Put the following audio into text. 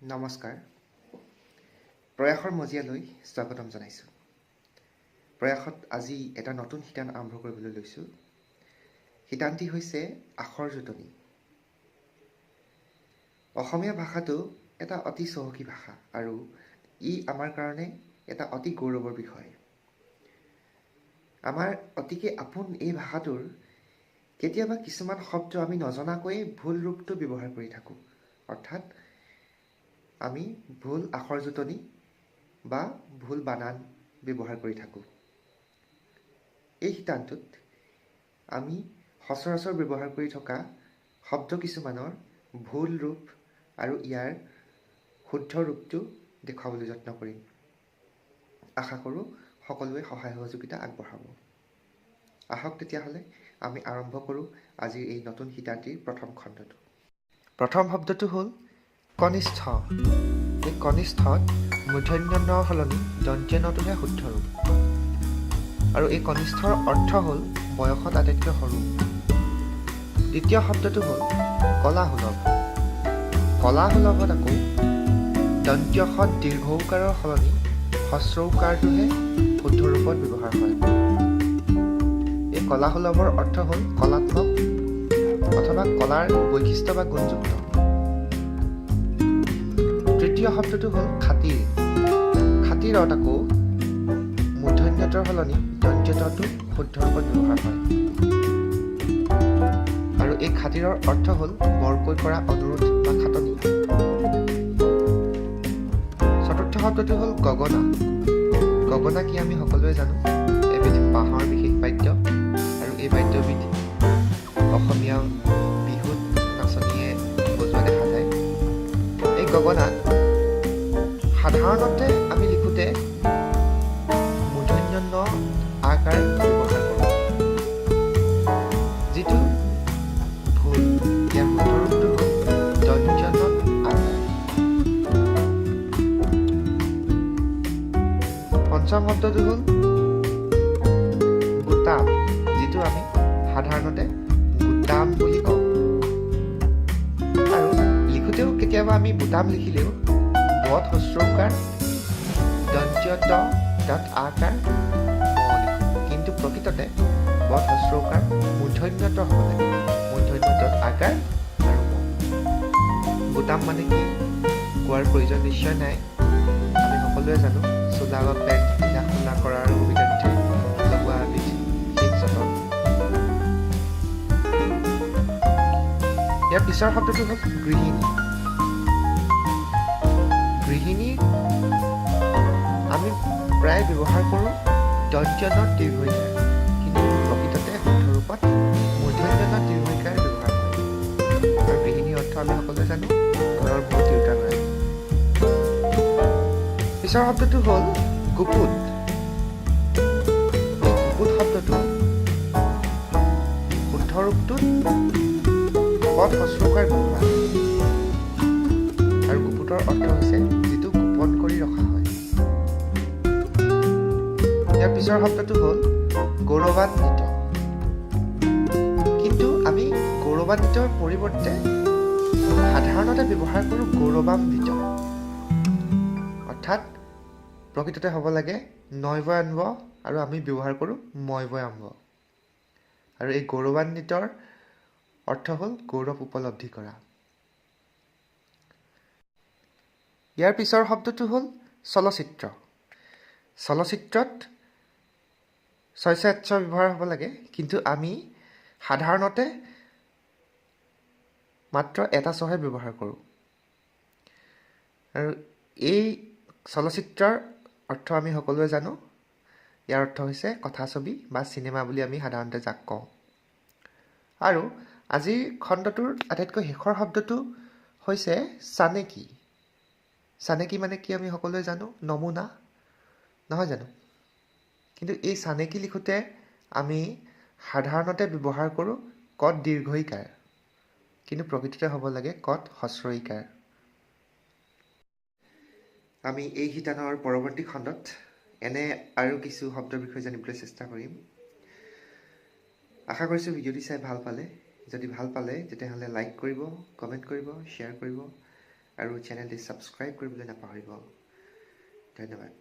নমস্কাৰ প্ৰয়াসৰ মজিয়ালৈ স্বাগতম জনাইছোঁ প্ৰয়াসত আজি এটা নতুন শিতান আৰম্ভ কৰিবলৈ লৈছোঁ শিতানটি হৈছে আখৰ জোঁটনি অসমীয়া ভাষাটো এটা অতি চহকী ভাষা আৰু ই আমাৰ কাৰণে এটা অতি গৌৰৱৰ বিষয় আমাৰ অতিকে আপোন এই ভাষাটোৰ কেতিয়াবা কিছুমান শব্দ আমি নজনাকৈয়ে ভুল ৰূপটো ব্যৱহাৰ কৰি থাকোঁ অৰ্থাৎ আমি ভুল আখৰ জোঁটনি বা ভুল বানান ব্যৱহাৰ কৰি থাকোঁ এই শিতানটোত আমি সচৰাচৰ ব্যৱহাৰ কৰি থকা শব্দ কিছুমানৰ ভুল ৰূপ আৰু ইয়াৰ শুদ্ধ ৰূপটো দেখুৱাবলৈ যত্ন কৰিম আশা কৰোঁ সকলোৱে সহায় সহযোগিতা আগবঢ়াব আহক তেতিয়াহ'লে আমি আৰম্ভ কৰোঁ আজিৰ এই নতুন শিতানটিৰ প্ৰথম খণ্ডটো প্ৰথম শব্দটো হ'ল কনিষ্ঠ এই কনিষ্ঠত মূৰ্ধন্য ণ সলনি দন্ত্য নটোহে শুদ্ধ ৰূপ আৰু এই কনিষ্ঠৰ অৰ্থ হ'ল বয়সত আটাইতকৈ সৰু দ্বিতীয় শব্দটো হ'ল কলাসুলভ কলাসুলভত আকৌ দন্ত্যসত দীৰ্ঘৌকাৰৰ সলনি হস্ৰৌকাৰটোহে শুদ্ধ ৰূপত ব্যৱহাৰ হয় এই কলাসুলভৰ অৰ্থ হ'ল কলাত্মক অথবা কলাৰ বৈশিষ্ট্য বা গুণযুক্ত তৃতীয় শব্দটো হ'ল খাতিৰ খাতিৰত আকৌ মূৰ্ধন্যতৰ সলনি দন্ত্যটো শুদ্ধ ৰূপত ব্যৱহাৰ হয় আৰু এই খাতিৰৰ অৰ্থ হ'ল বৰকৈ কৰা অনুৰোধ বা খাটনি চতুৰ্থ শব্দটো হ'ল গগনা গগনা কি আমি সকলোৱে জানো এবিধ বাঁহৰ বিশেষ বাদ্য আৰু এই বাদ্যবিধ অসমীয়া বিহুত নাচনীয়ে বজোৱা দেখা যায় এই গগনাত সাধাৰণতে আমি লিখোঁতে মূৰ্ধন্য ণ আকাৰ ব্যৱহাৰ কৰোঁ যিটো ভুল ইয়াৰ শুদ্ধ ৰূপটো হ'ল দন্ত্য ণ আকাৰ পঞ্চম শব্দটো হ'ল গোটাম যিটো আমি সাধাৰণতে গোটাম বুলি কওঁ আৰু লিখোঁতেও কেতিয়াবা আমি বুটাম লিখিলেও বত হস্ৰৌকাৰ দন্ত্য ত তাত আকাৰ ম লিখোঁ কিন্তু প্ৰকৃততে বত হস্ৰৌকাৰ মূৰ্ধন্যত হ'ব লাগে মূৰ্ধন্যত আকাৰ আৰু ম বুটাম মানে কি কোৱাৰ প্ৰয়োজন নিশ্চয় নাই আমি সকলোৱে জানো চোলা বা পেণ্ট পিন্ধা খোলা কৰাৰ সুবিধাৰ্থে লগোৱা এবিধ বিশেষ যতন ইয়াৰ পিছৰ শব্দটো হ'ল গৃহিণী গৃহিণী আমি প্ৰায় ব্যৱহাৰ কৰোঁ দন্ত্য ণ দীৰ্ঘইকাৰ কিন্তু প্ৰকৃততে শুদ্ধ ৰূপত মূৰ্ধন্য ণ দীৰ্ঘইকাৰ ব্যৱহাৰ হয় আৰু গৃহিণীৰ অৰ্থ আমি সকলোৱে জানো ঘৰৰ মূল দেউতাগৰাকী পিছৰ শব্দটো হ'ল গুপুত এই গুপুত শব্দটো শুদ্ধ ৰূপটোত পদ হস্ৰৌকাৰ ব্যৱহাৰ আৰু গুপুতৰ অৰ্থ হৈছে যিটো গোপন কৰি ৰখা হয় ইয়াৰ পিছৰ শব্দটো হ'ল গৌৰৱান্বিত কিন্তু আমি গৌৰৱান্বিতৰ পৰিৱৰ্তে সাধাৰণতে ব্যৱহাৰ কৰোঁ গৌৰৱান্বিত অৰ্থাৎ প্ৰকৃততে হ'ব লাগে নয়বয়ান্ব আৰু আমি ব্যৱহাৰ কৰোঁ ময়বয়াম্ব আৰু এই গৌৰৱান্বিতৰ অৰ্থ হ'ল গৌৰৱ উপলব্ধি কৰা ইয়াৰ পিছৰ শব্দটো হ'ল চলচ্চিত্ৰ চলচ্চিত্ৰত ছয়স্য ব্যৱহাৰ হ'ব লাগে কিন্তু আমি সাধাৰণতে মাত্ৰ এটা ছহে ব্যৱহাৰ কৰোঁ আৰু এই চলচ্চিত্ৰৰ অৰ্থ আমি সকলোৱে জানো ইয়াৰ অৰ্থ হৈছে কথাছবি বা চিনেমা বুলি আমি সাধাৰণতে যাক কওঁ আৰু আজিৰ খণ্ডটোৰ আটাইতকৈ শেষৰ শব্দটো হৈছে চানেকি চানেকি মানে কি আমি সকলোৱে জানো নমুনা নহয় জানো কিন্তু এই চানেকি লিখোঁতে আমি সাধাৰণতে ব্যৱহাৰ কৰোঁ কত দীৰ্ঘইকাৰ কিন্তু প্ৰকৃততে হ'ব লাগে কত হস্ৰইকাৰ আমি এই শিতানৰ পৰৱৰ্তী খণ্ডত এনে আৰু কিছু শব্দৰ বিষয়ে জানিবলৈ চেষ্টা কৰিম আশা কৰিছোঁ ভিডিঅ'টি চাই ভাল পালে যদি ভাল পালে তেতিয়াহ'লে লাইক কৰিব কমেণ্ট কৰিব শ্বেয়াৰ কৰিব আৰু চেনেলটি ছাবস্ক্ৰাইব কৰিবলৈ নাপাহৰিব। ধন্যবাদ।